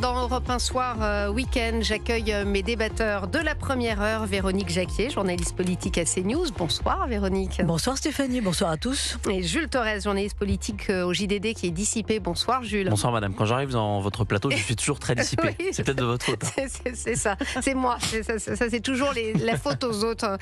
dans Europe 1 Soir Week-end, j'accueille mes débatteurs de la première heure, Véronique Jacquier, journaliste politique à CNews. Bonsoir Véronique. Bonsoir Stéphanie, bonsoir à tous. Et Jules Torres, journaliste politique au JDD qui est dissipé. Bonsoir Jules. Bonsoir madame, quand j'arrive dans votre plateau, je suis toujours très dissipé. Oui, c'est peut-être de votre faute. C'est ça, c'est moi. Ça, c'est toujours la faute aux autres.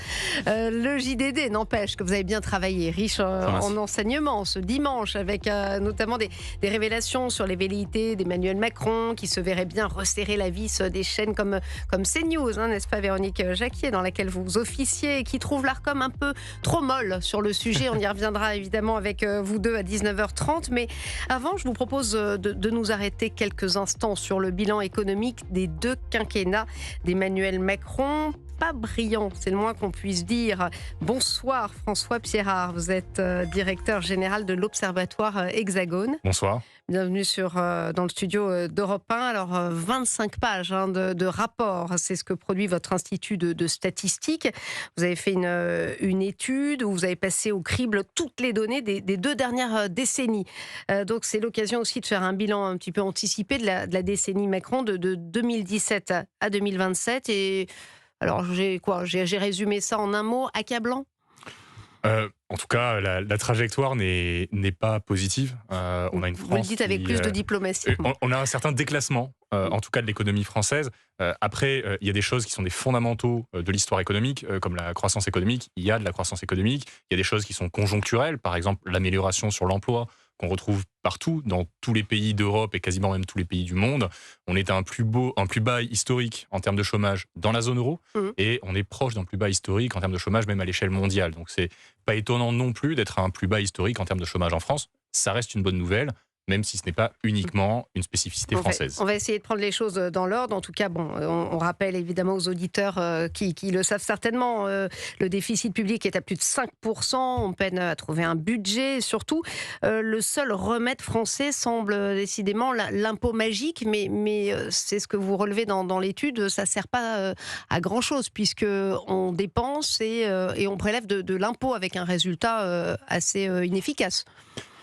Le JDD n'empêche que vous avez bien travaillé, riche en enseignements ce dimanche, avec notamment des révélations sur les velléités d'Emmanuel Macron, qui se verrait bien resserrer la vis des chaînes comme CNews, n'est-ce pas Véronique Jacquier, dans laquelle vous officiez, et qui trouve l'ARCOM un peu trop molle sur le sujet. On y reviendra évidemment avec vous deux à 19h30. Mais avant, je vous propose de nous arrêter quelques instants sur le bilan économique des deux quinquennats d'Emmanuel Macron. Pas brillant, c'est le moins qu'on puisse dire. Bonsoir François Pierrard, vous êtes directeur général de l'Observatoire Hexagone. Bonsoir. Bienvenue dans le studio d'Europe 1. Alors 25 pages de rapports, c'est ce que produit votre institut de statistiques. Vous avez fait une étude où vous avez passé au crible toutes les données des 2 dernières décennies. Donc c'est l'occasion aussi de faire un bilan un petit peu anticipé de la décennie Macron de 2017 à 2027. Et alors, j'ai résumé ça en un mot, accablant. En tout cas, la trajectoire n'est pas positive. On a une France. Vous le dites avec plus de diplomatie. On a un certain déclassement, en tout cas de l'économie française. Après, il y a des choses qui sont des fondamentaux de l'histoire économique, comme la croissance économique. Il y a de la croissance économique. Il y a des choses qui sont conjoncturelles, par exemple l'amélioration sur l'emploi, qu'on retrouve partout, dans tous les pays d'Europe et quasiment même tous les pays du monde. On est à un plus bas historique en termes de chômage dans la zone euro, et on est proche d'un plus bas historique en termes de chômage même à l'échelle mondiale. Donc c'est pas étonnant non plus d'être à un plus bas historique en termes de chômage en France. Ça reste une bonne nouvelle, même si ce n'est pas uniquement une spécificité française. On va essayer de prendre les choses dans l'ordre. En tout cas, on rappelle évidemment aux auditeurs qui le savent certainement, le déficit public est à plus de 5%. On peine à trouver un budget. Surtout, le seul remède français semble décidément l'impôt magique. Mais c'est ce que vous relevez dans l'étude. Ça ne sert pas à grand-chose, puisqu'on dépense et on prélève de l'impôt avec un résultat assez inefficace.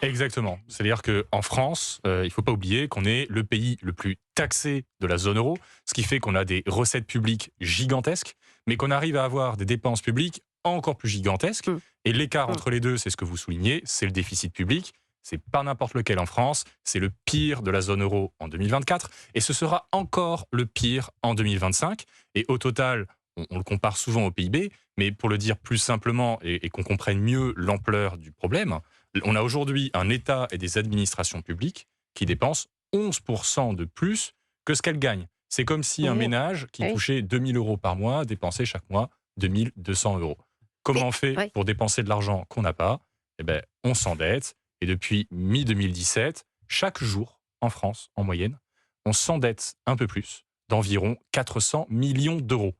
Exactement. C'est-à-dire qu'en France, il ne faut pas oublier qu'on est le pays le plus taxé de la zone euro, ce qui fait qu'on a des recettes publiques gigantesques, mais qu'on arrive à avoir des dépenses publiques encore plus gigantesques. Et l'écart entre les deux, c'est ce que vous soulignez, c'est le déficit public. C'est pas n'importe lequel en France, c'est le pire de la zone euro en 2024, et ce sera encore le pire en 2025. Et au total, on le compare souvent au PIB, mais pour le dire plus simplement et qu'on comprenne mieux l'ampleur du problème, on a aujourd'hui un État et des administrations publiques qui dépensent 11% de plus que ce qu'elles gagnent. C'est comme si un ménage qui touchait 2 000 € par mois dépensait chaque mois 2 200 €. Comment on fait pour dépenser de l'argent qu'on n'a pas ? Eh bien, on s'endette. Et depuis mi-2017, chaque jour en France, en moyenne, on s'endette un peu plus, d'environ 400 millions d'euros.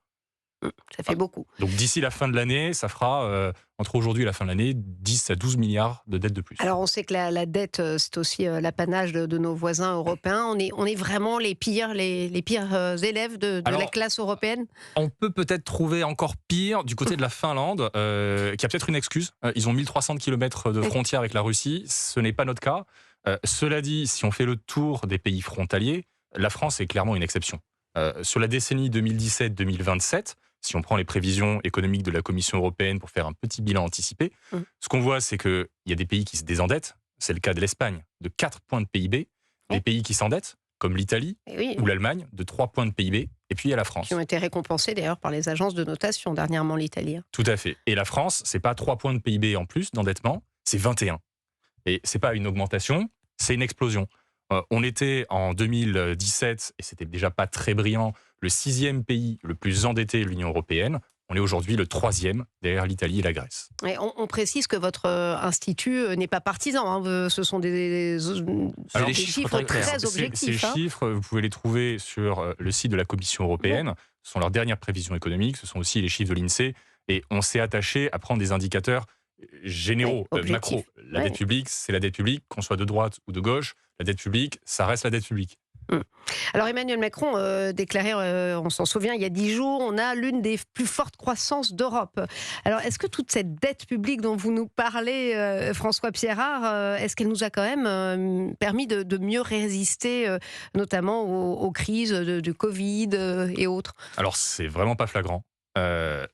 Ça fait beaucoup. Donc d'ici la fin de l'année, ça fera, entre aujourd'hui et la fin de l'année, 10 à 12 milliards de dettes de plus. Alors on sait que la dette, c'est aussi l'apanage de nos voisins européens. On est vraiment les pires élèves de la classe européenne. On peut peut-être trouver encore pire du côté de la Finlande, qui a peut-être une excuse. Ils ont 1300 km de frontière avec la Russie. Ce n'est pas notre cas. Cela dit, si on fait le tour des pays frontaliers, la France est clairement une exception. Sur la décennie 2017-2027, si on prend les prévisions économiques de la Commission européenne pour faire un petit bilan anticipé, ce qu'on voit, c'est qu'il y a des pays qui se désendettent. C'est le cas de l'Espagne, de 4 points de PIB. Des pays qui s'endettent, comme l'Italie ou l'Allemagne, de 3 points de PIB. Et puis il y a la France. Qui ont été récompensés d'ailleurs par les agences de notation, dernièrement l'Italie. Tout à fait. Et la France, c'est pas 3 points de PIB en plus d'endettement, c'est 21. Et c'est pas une augmentation, c'est une explosion. On était en 2017, et c'était déjà pas très brillant, le 6e pays le plus endetté de l'Union européenne. On est aujourd'hui le 3e, derrière l'Italie et la Grèce. Et on précise que votre institut n'est pas partisan. Ce sont des chiffres très objectifs. Ces chiffres, vous pouvez les trouver sur le site de la Commission européenne. Ce sont leurs dernières prévisions économiques. Ce sont aussi les chiffres de l'INSEE. Et on s'est attaché à prendre des indicateurs généraux, macro. La dette publique, c'est la dette publique, qu'on soit de droite ou de gauche. La dette publique, ça reste la dette publique. Alors Emmanuel Macron déclarait, on s'en souvient, il y a 10 jours, on a l'une des plus fortes croissances d'Europe. Alors est-ce que toute cette dette publique dont vous nous parlez, François Piérard, est-ce qu'elle nous a quand même permis de mieux résister, notamment aux crises du Covid et autres? Alors, c'est vraiment pas flagrant.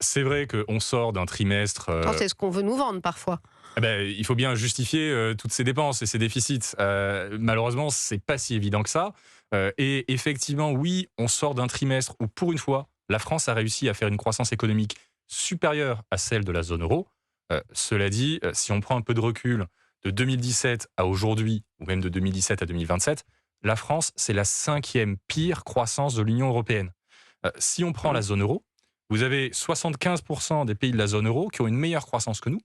C'est vrai qu'on sort d'un trimestre. C'est ce qu'on veut nous vendre parfois. Il faut bien justifier toutes ces dépenses et ces déficits. Malheureusement, c'est pas si évident que ça. Et effectivement, oui, on sort d'un trimestre où, pour une fois, la France a réussi à faire une croissance économique supérieure à celle de la zone euro. Cela dit, si on prend un peu de recul de 2017 à aujourd'hui, ou même de 2017 à 2027, la France, c'est la 5e pire croissance de l'Union européenne. Si on prend la zone euro, vous avez 75% des pays de la zone euro qui ont une meilleure croissance que nous.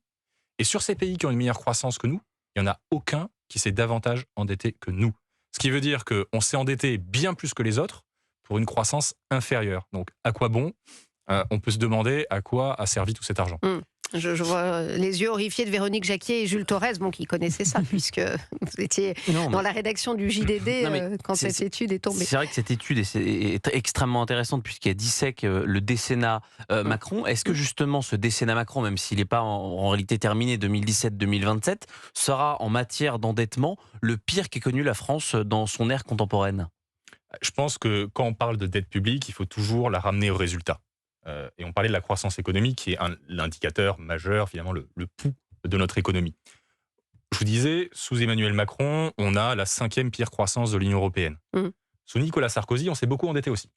Et sur ces pays qui ont une meilleure croissance que nous, il n'y en a aucun qui s'est davantage endetté que nous. Ce qui veut dire qu'on s'est endetté bien plus que les autres pour une croissance inférieure. Donc, à quoi bon? On peut se demander à quoi a servi tout cet argent. Je vois les yeux horrifiés de Véronique Jacquier et Jules Torres, qui connaissaient ça, puisque vous étiez dans la rédaction du JDD quand cette étude est tombée. C'est vrai que cette étude est extrêmement intéressante, puisqu'elle dissèque le décennat Macron. Est-ce que justement ce décennat Macron, même s'il n'est pas en réalité terminé 2017-2027, sera en matière d'endettement le pire qu'ait connu la France dans son ère contemporaine? Je pense que quand on parle de dette publique, il faut toujours la ramener au résultat. Et on parlait de la croissance économique, qui est l'indicateur majeur, finalement, le pouls de notre économie. Je vous disais, sous Emmanuel Macron, on a la 5e pire croissance de l'Union européenne. Sous Nicolas Sarkozy, on s'est beaucoup endetté aussi.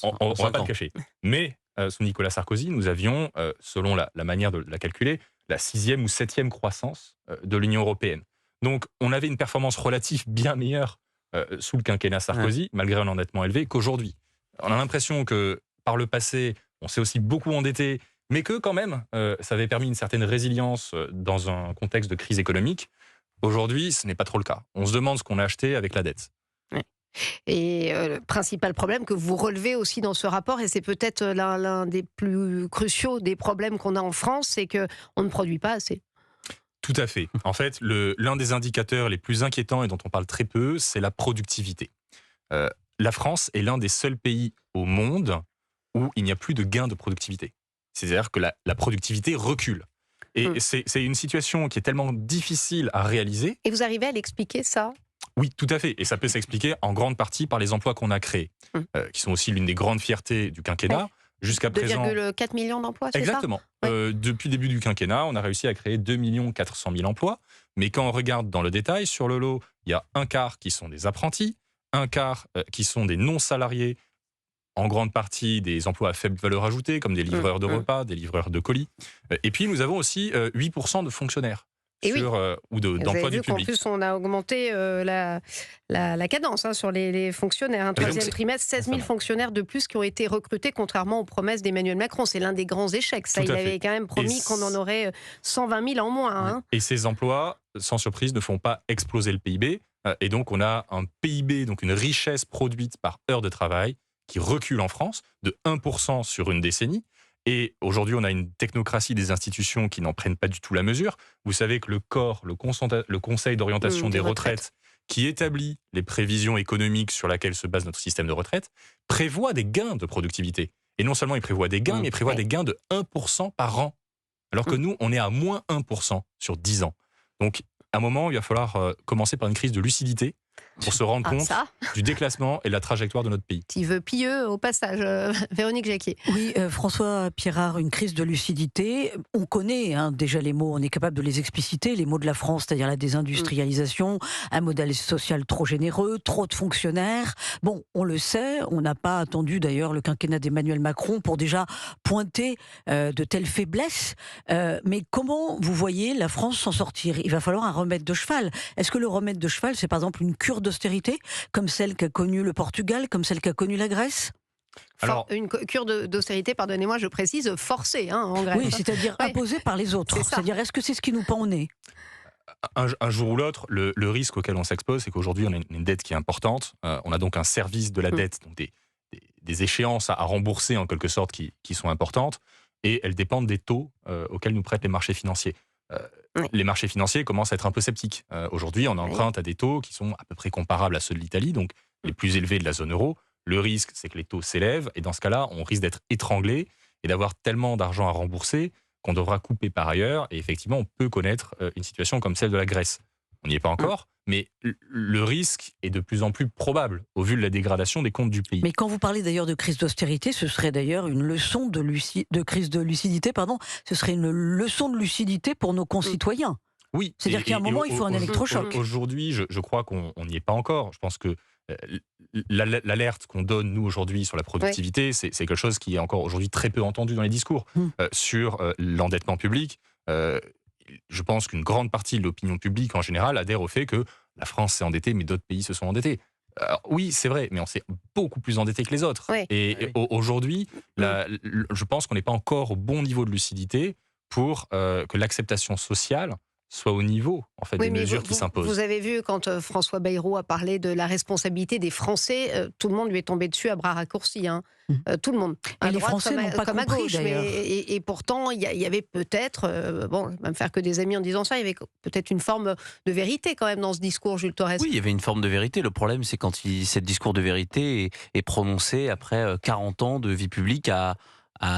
On ne va pas le cacher. Mais sous Nicolas Sarkozy, nous avions, selon la manière de la calculer, la 6e ou 7e croissance de l'Union européenne. Donc, on avait une performance relative bien meilleure sous le quinquennat Sarkozy, malgré un endettement élevé, qu'aujourd'hui. On a l'impression que, par le passé, on s'est aussi beaucoup endetté, mais que quand même, ça avait permis une certaine résilience dans un contexte de crise économique. Aujourd'hui, ce n'est pas trop le cas. On se demande ce qu'on a acheté avec la dette. Et le principal problème que vous relevez aussi dans ce rapport, et c'est peut-être l'un des plus cruciaux des problèmes qu'on a en France, c'est qu'on ne produit pas assez. Tout à fait. En fait, l'un des indicateurs les plus inquiétants et dont on parle très peu, c'est la productivité. La France est l'un des seuls pays au monde où il n'y a plus de gain de productivité. C'est-à-dire que la productivité recule. Et c'est une situation qui est tellement difficile à réaliser. Et vous arrivez à l'expliquer, ça? Oui, tout à fait. Et ça peut s'expliquer en grande partie par les emplois qu'on a créés, qui sont aussi l'une des grandes fiertés du quinquennat. Jusqu'à présent, 2,4 millions d'emplois, c'est exactement. ça? Depuis le début du quinquennat, on a réussi à créer 2 400 000 emplois. Mais quand on regarde dans le détail, sur le lot, il y a un quart qui sont des apprentis, un quart qui sont des non-salariés, en grande partie des emplois à faible valeur ajoutée, comme des livreurs de repas, des livreurs de colis. Et puis, nous avons aussi 8% de fonctionnaires. Ou d'emplois du public. En plus, on a augmenté la cadence sur les fonctionnaires. Un troisième trimestre, 16 000 fonctionnaires de plus qui ont été recrutés, contrairement aux promesses d'Emmanuel Macron. C'est l'un des grands échecs. Il avait quand même promis qu'on en aurait 120 000 en moins. Et ces emplois, sans surprise, ne font pas exploser le PIB. Et donc, on a un PIB, donc une richesse produite par heure de travail, qui recule en France de 1% sur une décennie. Et aujourd'hui, on a une technocratie des institutions qui n'en prennent pas du tout la mesure. Vous savez que le Conseil d'orientation des retraites, qui établit les prévisions économiques sur lesquelles se base notre système de retraite, prévoit des gains de productivité. Et non seulement il prévoit des gains, mais il prévoit des gains de 1% par an. Alors que nous, on est à moins 1% sur 10 ans. Donc, à un moment, il va falloir commencer par une crise de lucidité pour se rendre compte du déclassement et de la trajectoire de notre pays. Petit vœu pieux au passage, Véronique Jacquier. Oui, François Piérard, une crise de lucidité. On connaît déjà les mots, on est capable de les expliciter, les mots de la France, c'est-à-dire la désindustrialisation, un modèle social trop généreux, trop de fonctionnaires. Bon, on le sait, on n'a pas attendu d'ailleurs le quinquennat d'Emmanuel Macron pour déjà pointer de telles faiblesses. Mais comment vous voyez la France s'en sortir? Il va falloir un remède de cheval. Est-ce que le remède de cheval, c'est par exemple une cure d'austérité, comme celle qu'a connue le Portugal, comme celle qu'a connue la Grèce? Alors, une cure d'austérité, pardonnez-moi, je précise, forcée en Grèce. Oui, c'est-à-dire imposée par les autres. C'est-à-dire, est-ce que c'est ce qui nous pend au nez? Un jour ou l'autre, le risque auquel on s'expose, c'est qu'aujourd'hui, on a une dette qui est importante. On a donc un service de la dette, donc des échéances à rembourser en quelque sorte qui sont importantes, et elles dépendent des taux auxquels nous prêtent les marchés financiers. Les marchés financiers commencent à être un peu sceptiques. Aujourd'hui, on emprunte à des taux qui sont à peu près comparables à ceux de l'Italie, donc les plus élevés de la zone euro. Le risque, c'est que les taux s'élèvent et dans ce cas-là, on risque d'être étranglé et d'avoir tellement d'argent à rembourser qu'on devra couper par ailleurs. Et effectivement, on peut connaître une situation comme celle de la Grèce. On n'y est pas encore, mais le risque est de plus en plus probable au vu de la dégradation des comptes du pays. Mais quand vous parlez d'ailleurs de crise d'austérité, ce serait d'ailleurs une leçon de crise de lucidité, pardon. Ce serait une leçon de lucidité pour nos concitoyens. Oui. C'est-à-dire qu'à un moment, il faut un électrochoc. Aujourd'hui, je crois qu'on n'y est pas encore. Je pense que l'alerte qu'on donne, nous, aujourd'hui, sur la productivité, c'est quelque chose qui est encore aujourd'hui très peu entendu dans les discours. Sur l'endettement public, je pense qu'une grande partie de l'opinion publique, en général, adhère au fait que la France s'est endettée, mais d'autres pays se sont endettés. Alors, oui, c'est vrai, mais on s'est beaucoup plus endetté que les autres. Aujourd'hui, je pense qu'on n'est pas encore au bon niveau de lucidité pour que l'acceptation sociale soit au niveau des mesures qui s'imposent. Vous avez vu, quand François Bayrou a parlé de la responsabilité des Français, tout le monde lui est tombé dessus à bras raccourcis. Tout le monde. Et les Français n'ont pas compris, à gauche. d'ailleurs. Et pourtant, il y avait peut-être, bon, je vais me faire que des amis en disant ça, il y avait peut-être une forme de vérité quand même dans ce discours, Jules Torres. Oui, il y avait une forme de vérité. Le problème, c'est quand ce discours de vérité est prononcé après 40 ans de vie publique à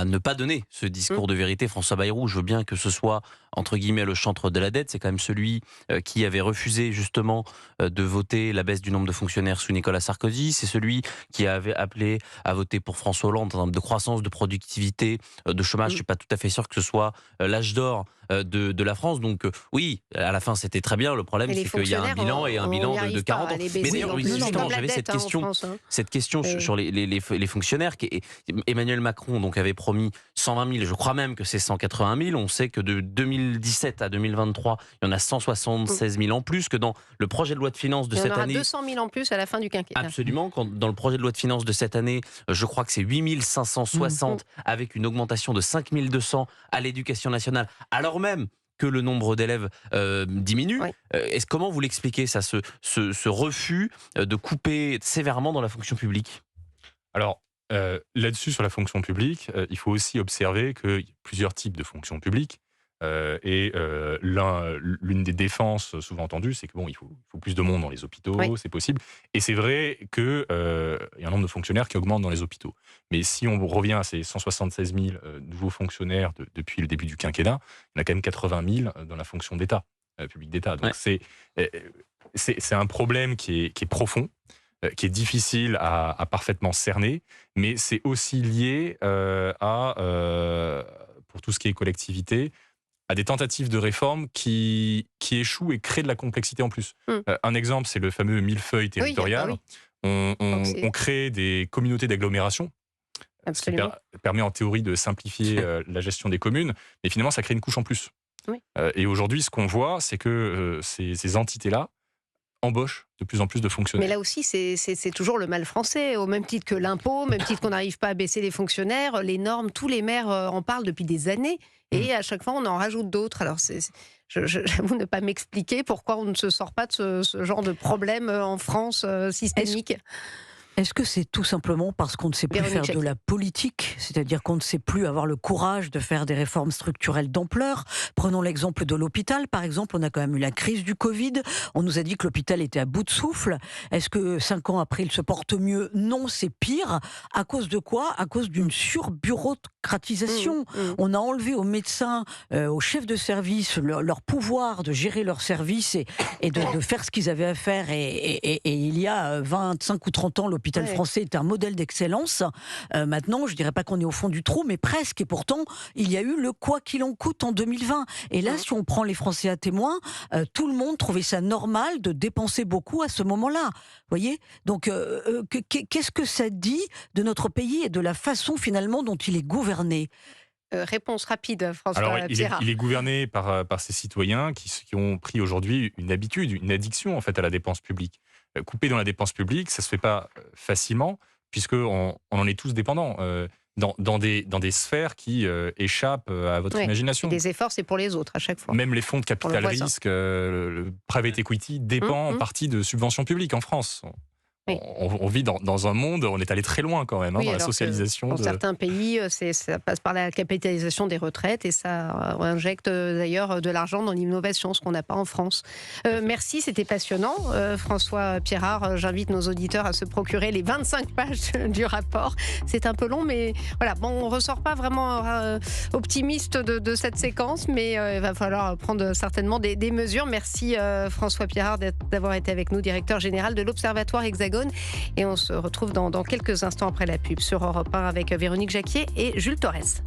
ne pas donner ce discours de vérité. François Bayrou, je veux bien que ce soit, entre guillemets, le chantre de la dette. C'est quand même celui qui avait refusé justement de voter la baisse du nombre de fonctionnaires sous Nicolas Sarkozy. C'est celui qui avait appelé à voter pour François Hollande en termes de croissance, de productivité, de chômage. Je ne suis pas tout à fait sûr que ce soit l'âge d'or de la France. Donc oui, à la fin, c'était très bien. Le problème, c'est qu'il y a un bilan et un bilan de 40 ans. Mais d'ailleurs, justement, j'avais cette question sur les fonctionnaires. Emmanuel Macron donc avait promis 120 000, je crois même que c'est 180 000. On sait que de 2017 à 2023, il y en a 176 000 en plus, que dans le projet de loi de finances de cette année... Il y en aura 200 000 en plus à la fin du quinquennat. Absolument. Dans le projet de loi de finances de cette année, je crois que c'est 8 560 avec une augmentation de 5 200 à l'éducation nationale, alors même que le nombre d'élèves diminue. Comment vous l'expliquez, ça, ce refus de couper sévèrement dans la fonction publique ? Alors, là-dessus, sur la fonction publique, il faut aussi observer qu'il y a plusieurs types de fonctions publiques. L'une des défenses souvent entendues, c'est que il faut plus de monde dans les hôpitaux, c'est possible. Et c'est vrai qu'il y a un nombre de fonctionnaires qui augmente dans les hôpitaux. Mais si on revient à ces 176 000 nouveaux fonctionnaires depuis le début du quinquennat, il y en a quand même 80 000 dans la fonction d'État, public d'État. Donc c'est un problème qui est profond, qui est difficile à parfaitement cerner, mais c'est aussi lié pour tout ce qui est collectivité, à des tentatives de réforme qui échouent et créent de la complexité en plus. Un exemple, c'est le fameux millefeuille territorial. On crée des communautés d'agglomération, ce qui permet en théorie de simplifier la gestion des communes, mais finalement ça crée une couche en plus. Et aujourd'hui, ce qu'on voit, c'est que ces entités-là embauchent de plus en plus de fonctionnaires. Mais là aussi, c'est toujours le mal français, au même titre que l'impôt, au même titre qu'on n'arrive pas à baisser les fonctionnaires, les normes, tous les maires en parlent depuis des années, et à chaque fois on en rajoute d'autres. Alors j'avoue ne pas m'expliquer pourquoi on ne se sort pas de ce genre de problème en France systémique. Est-ce que c'est tout simplement parce qu'on ne sait plus faire de la politique, c'est-à-dire qu'on ne sait plus avoir le courage de faire des réformes structurelles d'ampleur ? Prenons l'exemple de l'hôpital, par exemple. On a quand même eu la crise du Covid. On nous a dit que l'hôpital était à bout de souffle. Est-ce que 5 ans après, il se porte mieux ? Non, c'est pire. À cause de quoi ? À cause d'une surbureaucratisation. On a enlevé aux médecins, aux chefs de service, leur pouvoir de gérer leur service et de faire ce qu'ils avaient à faire. Et il y a 25 ou 30 ans, l'hôpital français est un modèle d'excellence. Maintenant, je ne dirais pas qu'on est au fond du trou, mais presque. Et pourtant, il y a eu le quoi qu'il en coûte en 2020. Et là, si on prend les Français à témoin, tout le monde trouvait ça normal de dépenser beaucoup à ce moment-là. Voyez ? Donc, qu'est-ce que ça dit de notre pays et de la façon finalement dont il est gouverné ? Réponse rapide, François Pierrat. Il est gouverné par ces citoyens qui ont pris aujourd'hui une habitude, une addiction en fait à la dépense publique. Couper dans la dépense publique, ça se fait pas facilement, puisqu'on en est tous dépendants, dans des sphères qui échappent à votre imagination. Des efforts, c'est pour les autres à chaque fois. Même les fonds de capital risque, le private equity dépend en partie de subventions publiques en France. Oui. On vit dans un monde, on est allé très loin quand même, dans la socialisation. Dans certains pays, ça passe par la capitalisation des retraites et ça injecte d'ailleurs de l'argent dans l'innovation, ce qu'on n'a pas en France. Merci, c'était passionnant. François Pierrard, j'invite nos auditeurs à se procurer les 25 pages du rapport. C'est un peu long, mais voilà, on ne ressort pas vraiment optimiste de cette séquence, mais il va falloir prendre certainement des mesures. Merci François Pierrard d'avoir été avec nous, directeur général de l'Observatoire Hexagone. Et on se retrouve dans quelques instants après la pub sur Europe 1 avec Véronique Jacquier et Jules Torres.